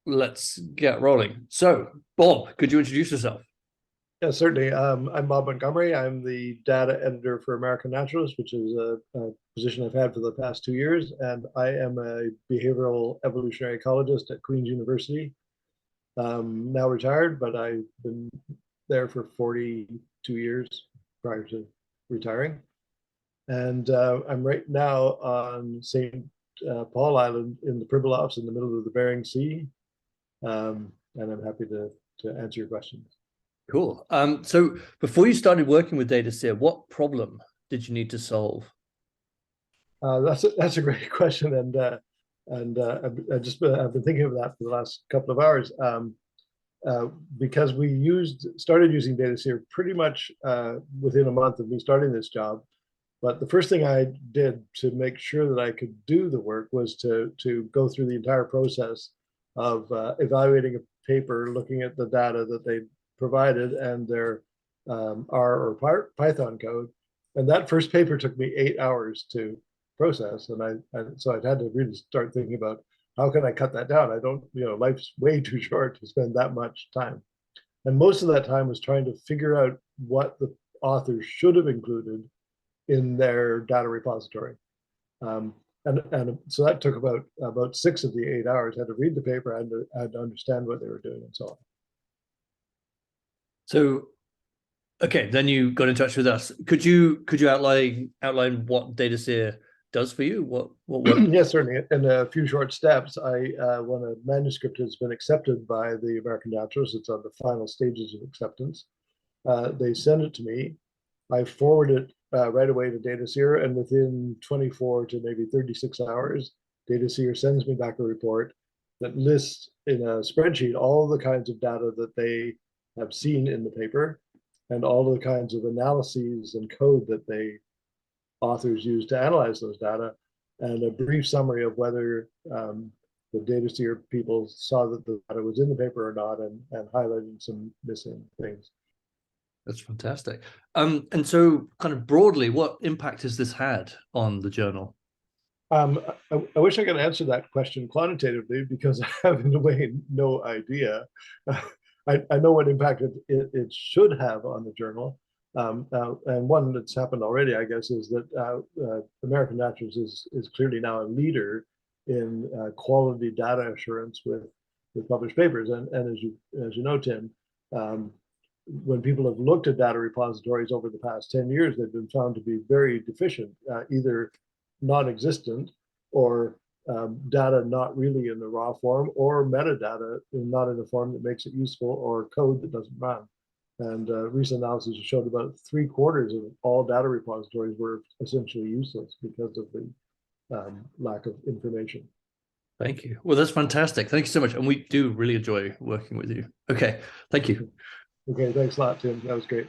let's get rolling. So, Bob, could you introduce yourself? Yeah, certainly. I'm Bob Montgomery. I'm the data editor for American Naturalist, which is a position I've had for the past 2 years. And I am a behavioral evolutionary ecologist at Queen's University. Now retired, but I've been there for 42 years prior to retiring. And I'm right now on St. Paul Island in the Pribilofs in the middle of the Bering Sea. And I'm happy to answer your questions. Cool. So before you started working with DataSeer, what problem did you need to solve? That's a great question, I've been thinking of that for the last couple of hours. Because we started using DataSeer pretty much within a month of me starting this job. But the first thing I did to make sure that I could do the work was to go through the entire process of evaluating a paper, looking at the data that they provided and their R or Python code. And that first paper took me 8 hours to process. And so I'd had to really start thinking about how can I cut that down? I don't, life's way too short to spend that much time. And most of that time was trying to figure out what the authors should have included in their data repository. And so that took about 6 of the 8 hours. I had to read the paper, I had to understand what they were doing and so on. So, okay, then you got in touch with us. Could you outline what DataSeer does for you? What work? Yes, certainly. In a few short steps, when a manuscript has been accepted by the American Naturalists, it's on the final stages of acceptance. They send it to me. I forward it right away to DataSeer, and within 24 to maybe 36 hours, DataSeer sends me back a report that lists in a spreadsheet all the kinds of data that they have seen in the paper and all the kinds of analyses and code that they authors use to analyze those data, and a brief summary of whether the DataSeer people saw that the data was in the paper or not, and highlighting some missing things. That's fantastic. And so kind of broadly, what impact has this had on the journal? I wish I could answer that question quantitatively because I have, in a way, no idea. I know what impact it should have on the journal. And one that's happened already, I guess, is that American Naturalists is clearly now a leader in quality data assurance with published papers. And as you know, Tim, when people have looked at data repositories over the past 10 years, they've been found to be very deficient, either non-existent or data not really in the raw form, or metadata not in a form that makes it useful, or code that doesn't run. And recent analysis showed about 3/4 of all data repositories were essentially useless because of the lack of information. Thank you. Well, that's fantastic. Thank you so much. And we do really enjoy working with you. Okay. Thank you. Okay, thanks a lot, Tim. That was great.